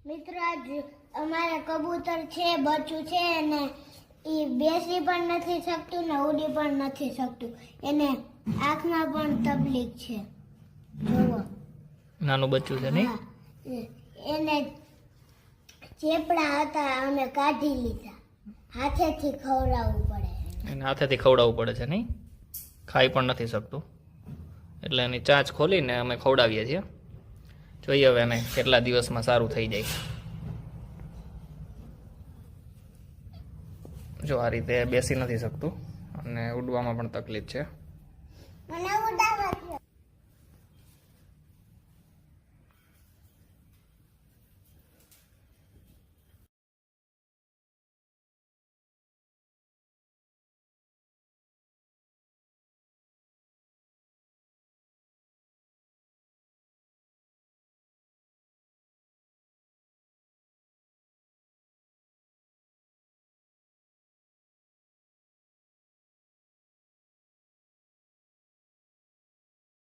મિત્રો આજ અમારે કબૂતર છે, બચ્ચું છે અને એ બેસી પણ નથી શકતું ને ઉડી પણ નથી શકતું. એને આંખમાં પણ તકલીફ છે. જોવો નાનું બચ્ચું છે નહીં? હા, એને ચેપડા હતા, અમે કાઢી લીધા. હાથેથી ખવડાવવું પડે. એને હાથેથી ખવડાવવું પડે છે નહીં? ખાઈ પણ નથી શકતું, એટલે એની ચાંચ ખોલીને અમે ખવડાવીએ છીએ. જોઈએ હવે એને કેટલા દિવસમાં સારું થઈ જાય. જો આ રીતે બેસી નથી શકતું અને ઉડવામાં પણ તકલીફ છે. મને ઉડાવ